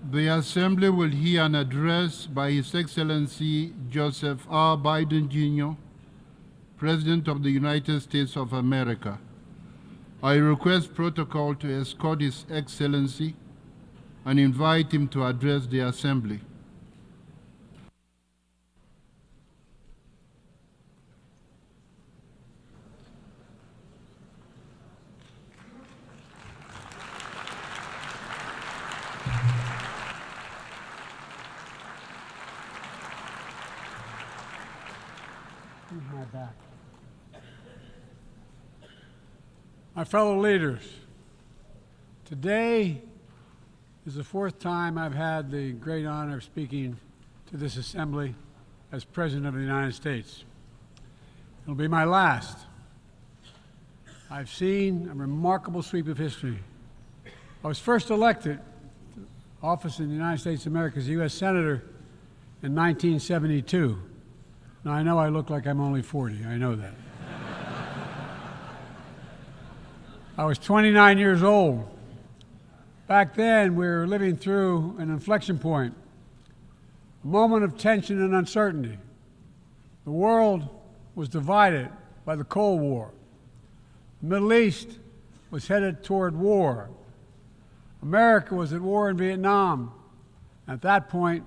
The Assembly will hear an address by His Excellency Joseph R. Biden, Jr., President of the United States of America. I request protocol to escort His Excellency and invite him to address the Assembly. My back. My fellow leaders, today is the fourth time I've had the great honor of speaking to this assembly as President of the United States. It'll be my last. I've seen a remarkable sweep of history. I was first elected to office in the United States of America as a U.S. Senator in 1972. Now, I know I look like I'm only 40. I know that. I was 29 years old. Back then, we were living through an inflection point, a moment of tension and uncertainty. The world was divided by the Cold War. The Middle East was headed toward war. America was at war in Viet Nam. At that point,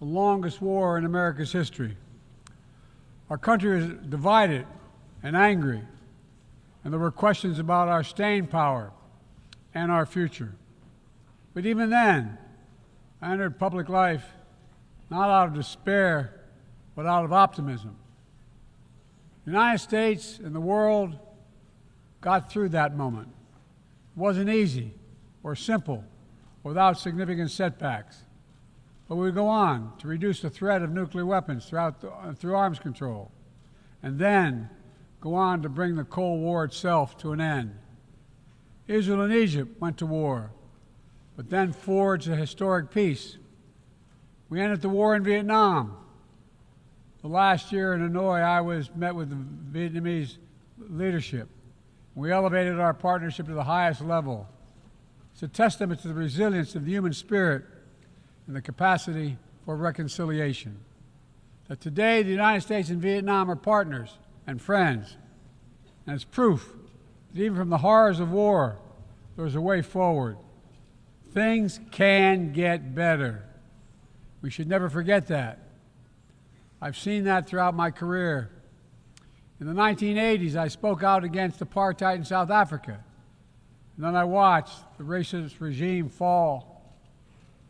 the longest war in America's history. Our country was divided and angry, and there were questions about our staying power and our future. But even then, I entered public life not out of despair, but out of optimism. The United States and the world got through that moment. It wasn't easy or simple, without significant setbacks. But we would go on to reduce the threat of nuclear weapons through arms control, and then go on to bring the Cold War itself to an end. Israel and Egypt went to war, but then forged a historic peace. We ended the war in Viet Nam. The last year in Hanoi, I met with the Vietnamese leadership. We elevated our partnership to the highest level. It's a testament to the resilience of the human spirit and the capacity for reconciliation. That today the United States and Vietnam are partners and friends. And it's proof that even from the horrors of war, there's a way forward. Things can get better. We should never forget that. I've seen that throughout my career. In the 1980s, I spoke out against apartheid in South Africa. And then I watched the racist regime fall.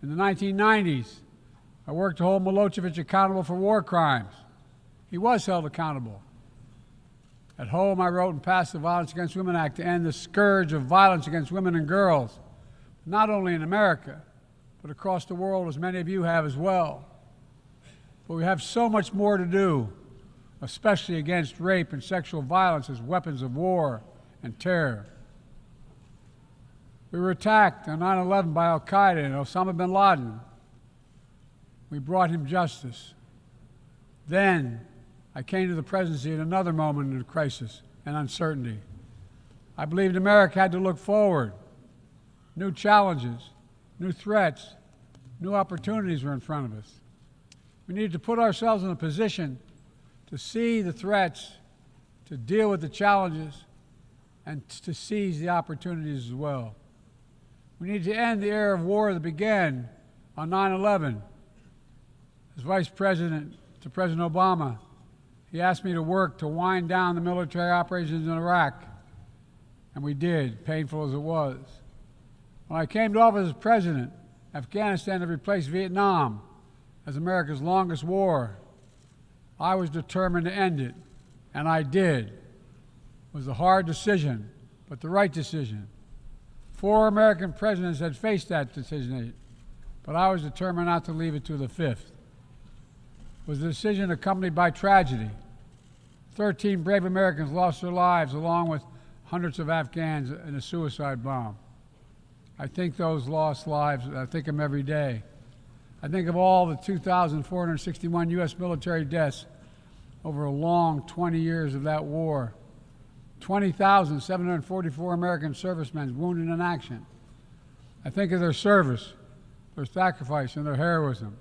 In the 1990s, I worked to hold Milosevic accountable for war crimes. He was held accountable. At home, I wrote and passed the Violence Against Women Act to end the scourge of violence against women and girls, not only in America, but across the world, as many of you have as well. But we have so much more to do, especially against rape and sexual violence as weapons of war and terror. We were attacked on 9/11 by al-Qaeda and Osama bin Laden. We brought him justice. Then I came to the presidency at another moment of crisis and uncertainty. I believed America had to look forward. New challenges, new threats, new opportunities were in front of us. We needed to put ourselves in a position to see the threats, to deal with the challenges, and to seize the opportunities as well. We need to end the era of war that began on 9/11. As Vice President to President Obama, he asked me to work to wind down the military operations in Iraq, and we did, painful as it was. When I came to office as president, Afghanistan had replaced Vietnam as America's longest war. I was determined to end it, and I did. It was a hard decision, but the right decision. 4 American presidents had faced that decision, but I was determined not to leave it to the 5th. It was a decision accompanied by tragedy. 13 brave Americans lost their lives, along with hundreds of Afghans in a suicide bomb. I think those lost lives, I think of them every day. I think of all the 2,461 U.S. military deaths over a long 20 years of that war. 20,744 American servicemen wounded in action. I think of their service, their sacrifice, and their heroism.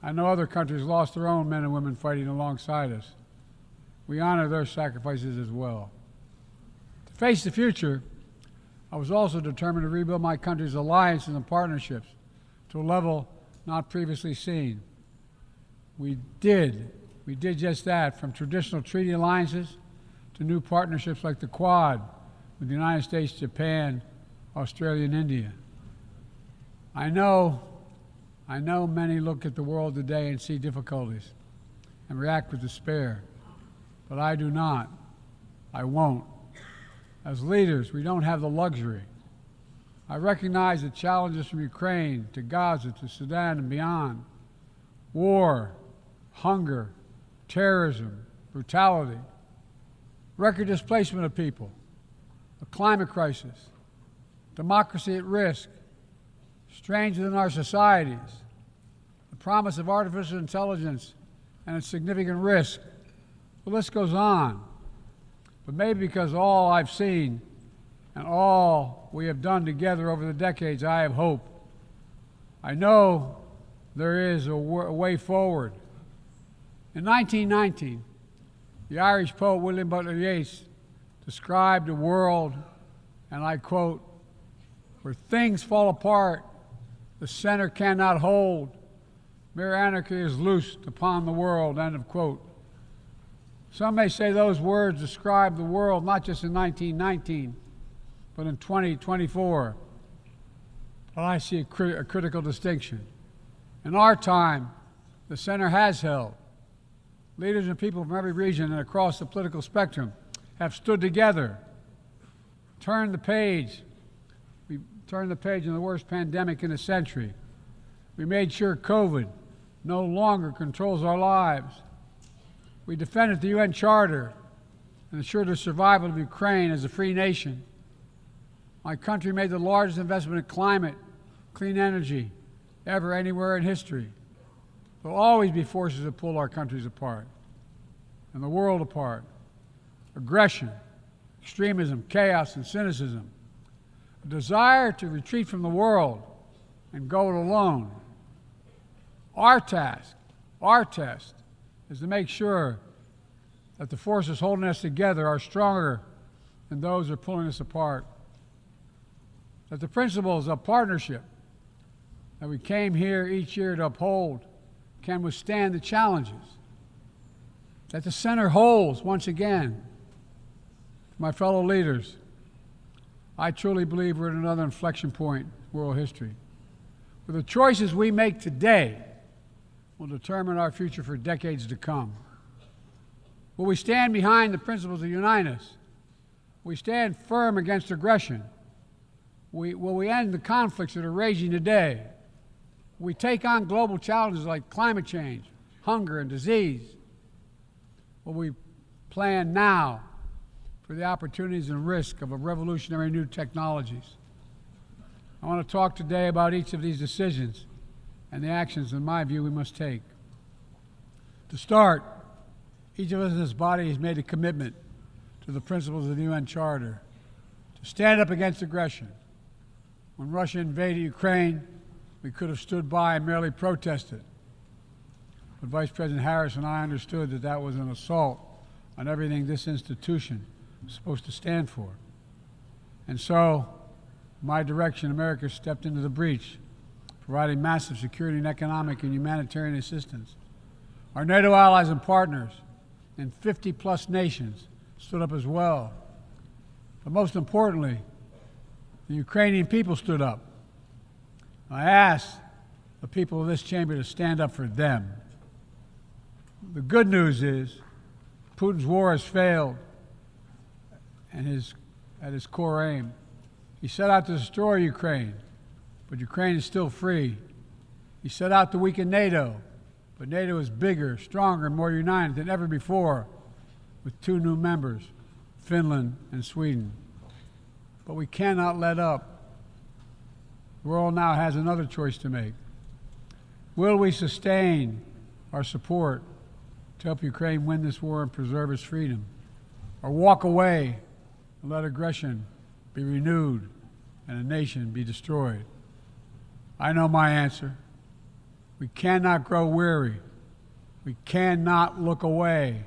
I know other countries lost their own men and women fighting alongside us. We honor their sacrifices as well. To face the future, I was also determined to rebuild my country's alliances and partnerships to a level not previously seen. We did just that, from traditional treaty alliances to new partnerships like the Quad with the United States, Japan, Australia, and India. I know many look at the world today and see difficulties and react with despair, but I do not. I won't. As leaders, we don't have the luxury. I recognize the challenges from Ukraine to Gaza to Sudan and beyond. War, hunger, terrorism, brutality, record displacement of people, a climate crisis, democracy at risk, strains within our societies, the promise of artificial intelligence and its significant risk. The list goes on. But maybe because all I've seen and all we have done together over the decades, I have hope. I know there is a way forward. In 1919, the Irish poet William Butler Yeats described a world, and I quote, "where things fall apart, the center cannot hold, mere anarchy is loosed upon the world," end of quote. Some may say those words describe the world not just in 1919, but in 2024. But I see a critical distinction. In our time, the center has held. Leaders and people from every region and across the political spectrum have stood together, turned the page. We turned the page in the worst pandemic in a century. We made sure COVID no longer controls our lives. We defended the UN Charter and ensured the survival of Ukraine as a free nation. My country made the largest investment in climate, clean energy, ever anywhere in history. There will always be forces that pull our countries apart and the world apart. Aggression, extremism, chaos, and cynicism. A desire to retreat from the world and go it alone. Our task, our test, is to make sure that the forces holding us together are stronger than those who are pulling us apart. That the principles of partnership that we came here each year to uphold can withstand the challenges. That the center holds once again. My fellow leaders, I truly believe we're at another inflection point in world history, where the choices we make today will determine our future for decades to come. Will we stand behind the principles that unite us? Will we stand firm against aggression? Will we end the conflicts that are raging today? Will we take on global challenges like climate change, hunger, and disease? Will we plan now for the opportunities and risk of a revolutionary new technologies? I want to talk today about each of these decisions and the actions, in my view, we must take. To start, each of us in this body has made a commitment to the principles of the UN Charter to stand up against aggression. When Russia invaded Ukraine, we could have stood by and merely protested. But Vice President Harris and I understood that that was an assault on everything this institution is supposed to stand for. And so, my direction, America stepped into the breach, providing massive security and economic and humanitarian assistance. Our NATO allies and partners in 50-plus nations stood up as well. But most importantly, the Ukrainian people stood up. I asked the people of this chamber to stand up for them. The good news is Putin's war has failed and at his core aim. He set out to destroy Ukraine, but Ukraine is still free. He set out to weaken NATO, but NATO is bigger, stronger, and more united than ever before, with 2 new members, Finland and Sweden. But we cannot let up. The world now has another choice to make. Will we sustain our support to help Ukraine win this war and preserve its freedom, or walk away and let aggression be renewed and a nation be destroyed? I know my answer. We cannot grow weary. We cannot look away.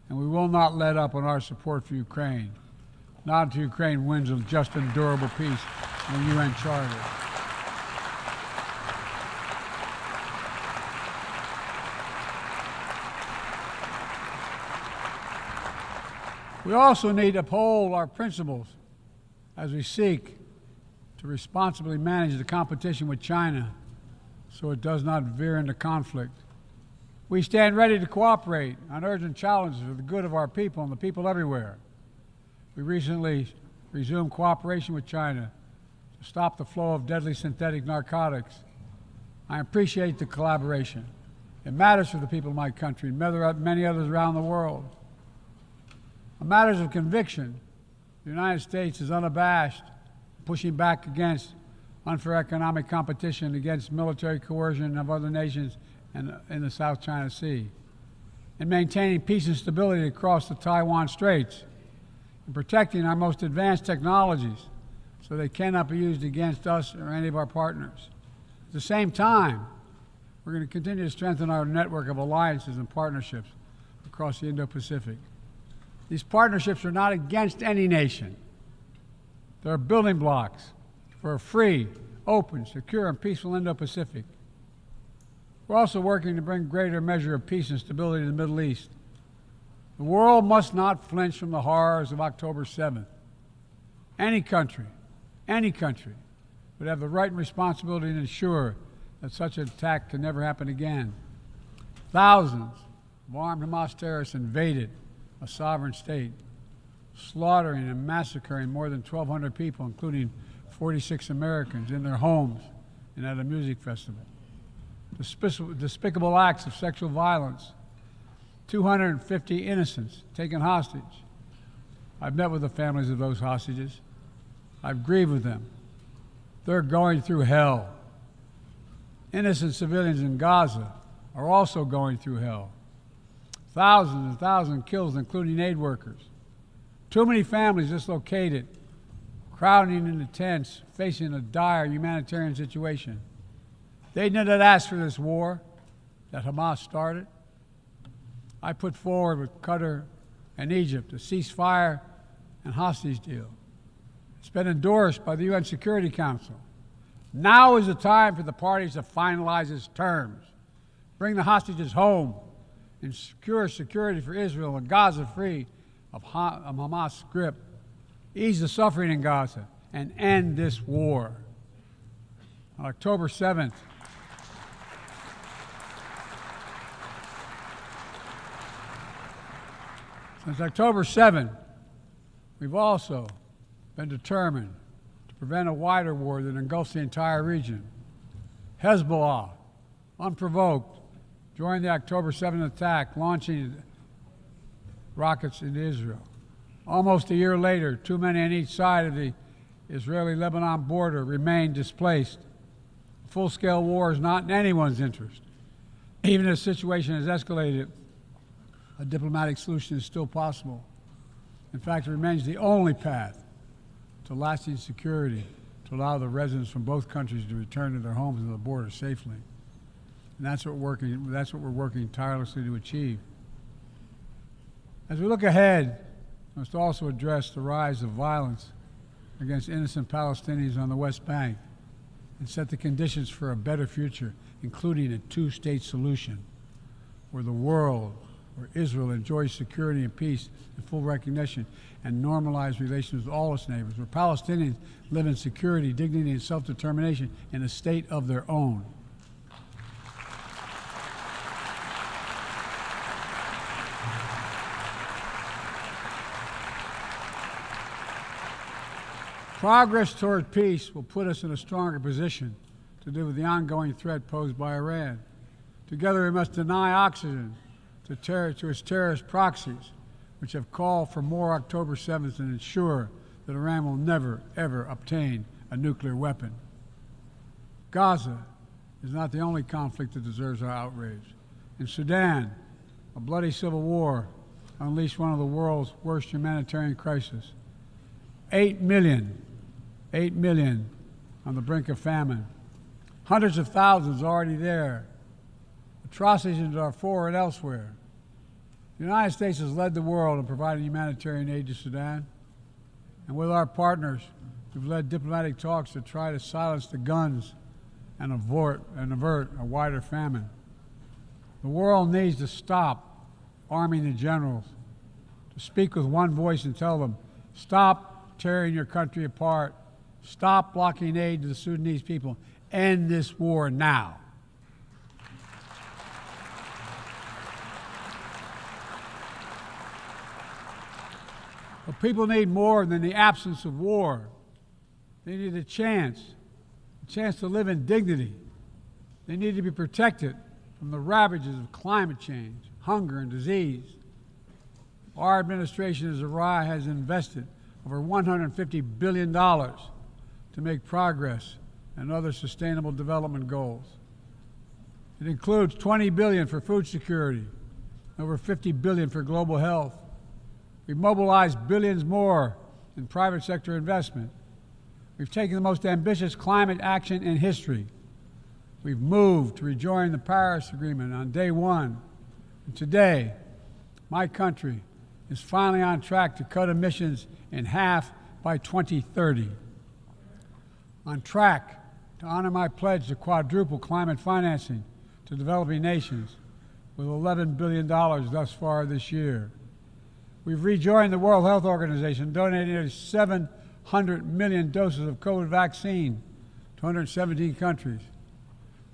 And we will not let up on our support for Ukraine, not until Ukraine wins a just and durable peace in the UN Charter. We also need to uphold our principles as we seek to responsibly manage the competition with China so it does not veer into conflict. We stand ready to cooperate on urgent challenges for the good of our people and the people everywhere. We recently resumed cooperation with China to stop the flow of deadly synthetic narcotics. I appreciate the collaboration. It matters for the people of my country and many others around the world. On matters of conviction, the United States is unabashed, pushing back against unfair economic competition, against military coercion of other nations in the South China Sea, and maintaining peace and stability across the Taiwan Straits, and protecting our most advanced technologies so they cannot be used against us or any of our partners. At the same time, we're going to continue to strengthen our network of alliances and partnerships across the Indo-Pacific. These partnerships are not against any nation. They're building blocks for a free, open, secure, and peaceful Indo-Pacific. We're also working to bring greater measure of peace and stability to the Middle East. The world must not flinch from the horrors of October 7th. Any country would have the right and responsibility to ensure that such an attack can never happen again. Thousands of armed Hamas terrorists invaded a sovereign state, slaughtering and massacring more than 1,200 people, including 46 Americans, in their homes and at a music festival. Despicable acts of sexual violence, 250 innocents taken hostage. I've met with the families of those hostages. I've grieved with them. They're going through hell. Innocent civilians in Gaza are also going through hell. Thousands and thousands killed, including aid workers. Too many families dislocated, crowding into tents, facing a dire humanitarian situation. They did not ask for this war that Hamas started. I put forward with Qatar and Egypt a ceasefire and hostage deal. It's been endorsed by the UN Security Council. Now is the time for the parties to finalize its terms, bring the hostages home, and secure security for Israel and Gaza free of Hamas' grip, ease the suffering in Gaza, and end this war. On October 7th, since October 7th, we've also been determined to prevent a wider war that engulfs the entire region. Hezbollah, unprovoked, joined the October 7th attack, launching rockets into Israel. Almost a year later, too many on each side of the Israeli-Lebanon border remain displaced. A full-scale war is not in anyone's interest. Even if the situation has escalated, a diplomatic solution is still possible. In fact, it remains the only path to lasting security to allow the residents from both countries to return to their homes and the border safely. And that's what we're working tirelessly to achieve. As we look ahead, we must also address the rise of violence against innocent Palestinians on the West Bank and set the conditions for a better future, including a two-state solution where Israel enjoys security and peace and full recognition and normalized relations with all its neighbors, where Palestinians live in security, dignity, and self-determination in a state of their own. Progress toward peace will put us in a stronger position to deal with the ongoing threat posed by Iran. Together we must deny oxygen to its terrorist proxies, which have called for more October 7th and ensure that Iran will never, ever obtain a nuclear weapon. Gaza is not the only conflict that deserves our outrage. In Sudan, a bloody civil war unleashed one of the world's worst humanitarian crises. 8 million on the brink of famine. Hundreds of thousands already there. Atrocities in Darfur and elsewhere. The United States has led the world in providing humanitarian aid to Sudan. And with our partners, we've led diplomatic talks to try to silence the guns and avert a wider famine. The world needs to stop arming the generals, to speak with one voice and tell them, stop tearing your country apart, stop blocking aid to the Sudanese people, end this war now. But people need more than the absence of war. They need a chance to live in dignity. They need to be protected from the ravages of climate change, hunger, and disease. Our administration has invested over $150 billion to make progress and other sustainable development goals. It includes $20 billion for food security, over $50 billion for global health. We've mobilized billions more in private sector investment. We've taken the most ambitious climate action in history. We've moved to rejoin the Paris Agreement on day one. And today, my country is finally on track to cut emissions in half by 2030. On track to honor my pledge to quadruple climate financing to developing nations with $11 billion thus far this year. We've rejoined the World Health Organization, donating nearly 700 million doses of COVID vaccine to 117 countries.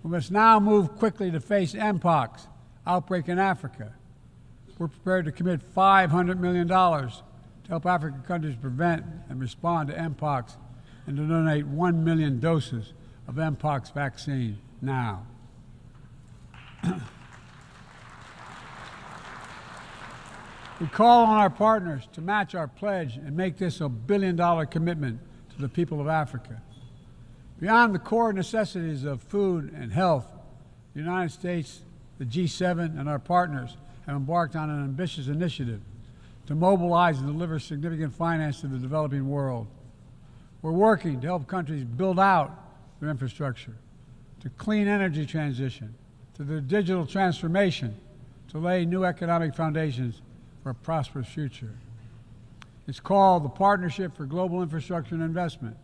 We must now move quickly to face Mpox outbreak in Africa. We're prepared to commit $500 million to help African countries prevent and respond to Mpox and to donate 1 million doses of Mpox vaccine now. We call on our partners to match our pledge and make this a billion-dollar commitment to the people of Africa. Beyond the core necessities of food and health, the United States, the G7, and our partners have embarked on an ambitious initiative to mobilize and deliver significant finance to the developing world. We're working to help countries build out their infrastructure, to clean energy transition, to the digital transformation, to lay new economic foundations for a prosperous future. It's called the Partnership for Global Infrastructure and Investment.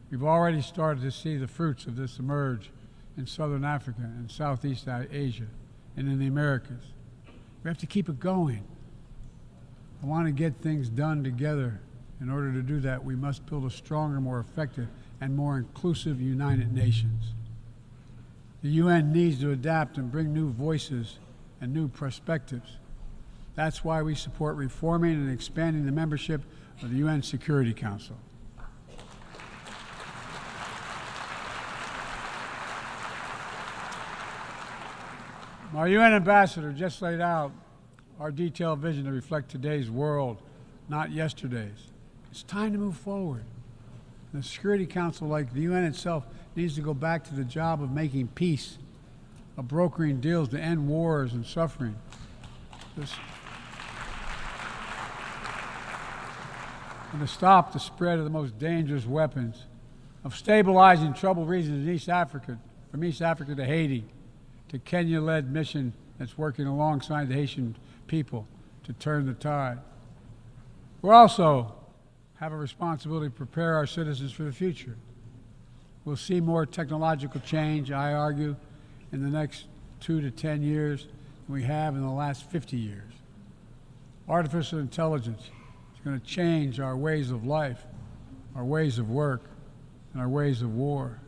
We've already started to see the fruits of this emerge in Southern Africa and Southeast Asia and in the Americas. We have to keep it going. I want to get things done together. In order to do that, we must build a stronger, more effective, and more inclusive United Nations. The UN needs to adapt and bring new voices and new perspectives. That's why we support reforming and expanding the membership of the UN Security Council. Our UN ambassador just laid out our detailed vision to reflect today's world, not yesterday's. It's time to move forward. The Security Council, like the UN itself, needs to go back to the job of making peace, of brokering deals to end wars and suffering. And to stop the spread of the most dangerous weapons, of stabilizing troubled regions in East Africa, from East Africa to Haiti, to Kenya-led mission that's working alongside the Haitian people to turn the tide. We also have a responsibility to prepare our citizens for the future. We'll see more technological change, I argue, in the next 2 to 10 years than we have in the last 50 years. Artificial intelligence is going to change our ways of life, our ways of work, and our ways of war.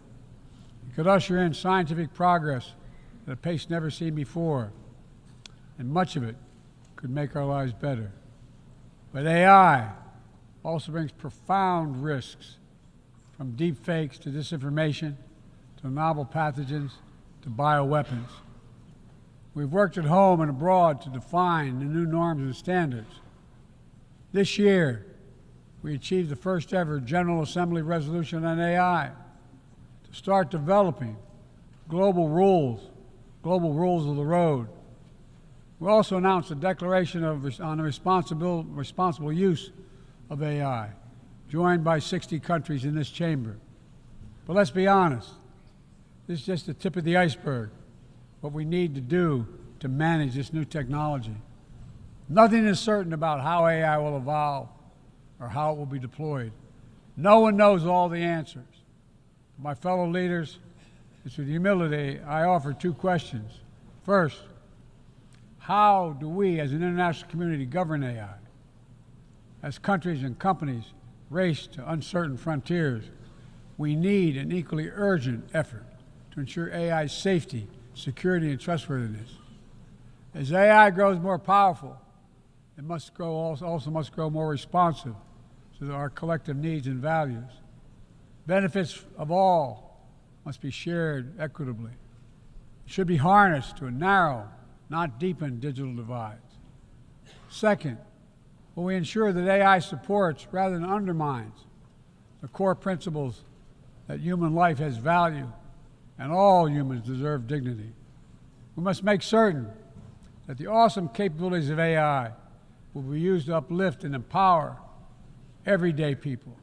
It could usher in scientific progress at a pace never seen before, and much of it could make our lives better. But AI also brings profound risks, from deep fakes to disinformation, to novel pathogens, to bioweapons. We've worked at home and abroad to define the new norms and standards. This year, we achieved the first ever General Assembly resolution on AI to start developing global rules of the road. We also announced a declaration on the responsible use of AI, joined by 60 countries in this chamber. But let's be honest, This is just the tip of the iceberg, what we need to do to manage this new technology. Nothing is certain about how AI will evolve or how it will be deployed. No one knows all the answers. My fellow leaders, it's with humility I offer two questions. First, how do we as an international community govern AI? As countries and companies race to uncertain frontiers, we need an equally urgent effort to ensure AI's safety, security, and trustworthiness. As AI grows more powerful, it also must grow more responsive to our collective needs and values. Benefits of all must be shared equitably. It should be harnessed to narrow, not deepen, digital divides. Second, will we ensure that AI supports rather than undermines the core principles that human life has value and all humans deserve dignity? We must make certain that the awesome capabilities of AI will be used to uplift and empower everyday people,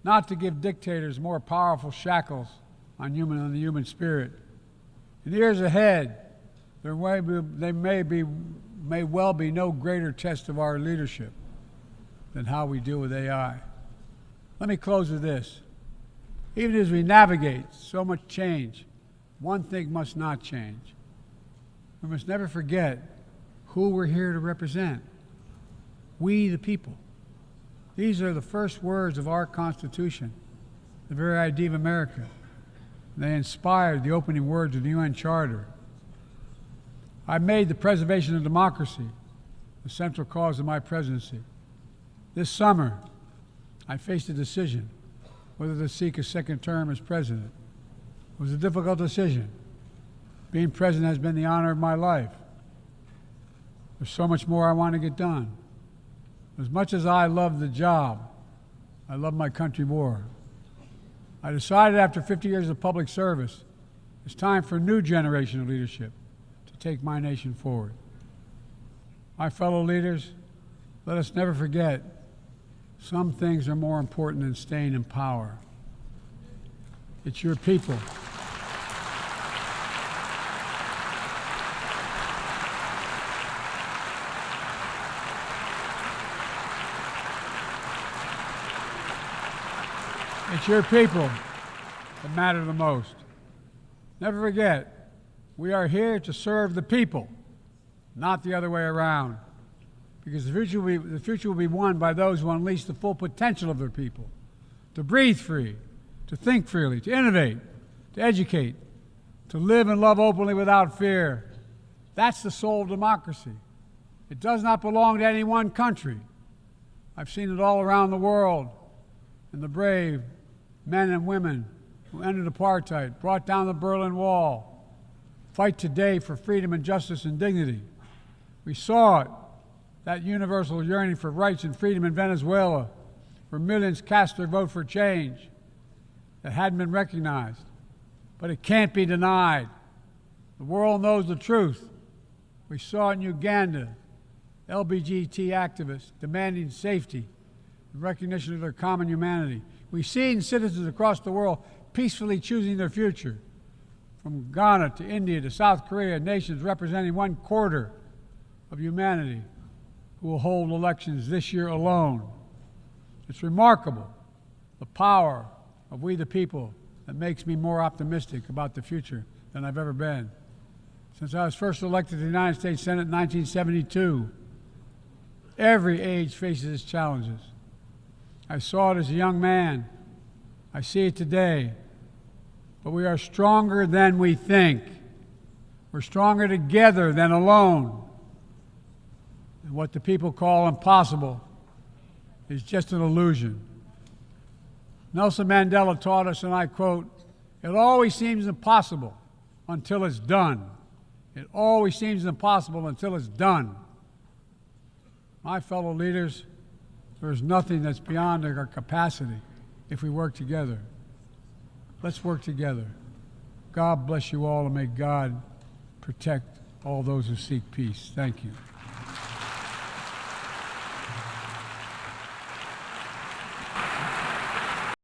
not to give dictators more powerful shackles on the human spirit. In the years ahead, there may well be no greater test of our leadership than how we deal with AI. Let me close with this. Even as we navigate so much change, one thing must not change. We must never forget who we're here to represent. We, the people. These are the first words of our Constitution, the very idea of America. They inspired the opening words of the UN Charter. I made the preservation of democracy the central cause of my presidency. This summer, I faced a decision whether to seek a second term as president. It was a difficult decision. Being president has been the honor of my life. There's so much more I want to get done. As much as I love the job, I love my country more. I decided after 50 years of public service, it's time for a new generation of leadership to take my nation forward. My fellow leaders, let us never forget, some things are more important than staying in power. It's your people. It's your people that matter the most. Never forget, we are here to serve the people, not the other way around. Because the future will be won by those who unleash the full potential of their people, to breathe free, to think freely, to innovate, to educate, to live and love openly without fear. That's the soul of democracy. It does not belong to any one country. I've seen it all around the world, and the brave men and women who ended apartheid, brought down the Berlin Wall, fight today for freedom and justice and dignity. We saw it, that universal yearning for rights and freedom in Venezuela, where millions cast their vote for change that hadn't been recognized. But it can't be denied. The world knows the truth. We saw it in Uganda, LGBT activists demanding safety and recognition of their common humanity. We see it in citizens across the world peacefully choosing their future. From Ghana to India to South Korea, nations representing 1/4 of humanity who will hold elections this year alone. It's remarkable, the power of we the people, that makes me more optimistic about the future than I've ever been. Since I was first elected to the United States Senate in 1972, every age faces its challenges. I saw it as a young man. I see it today. But we are stronger than we think. We're stronger together than alone. And what the people call impossible is just an illusion. Nelson Mandela taught us, and I quote, "It always seems impossible until it's done. It always seems impossible until it's done." My fellow leaders, there is nothing that's beyond our capacity if we work together. Let's work together. God bless you all, and may God protect all those who seek peace. Thank you.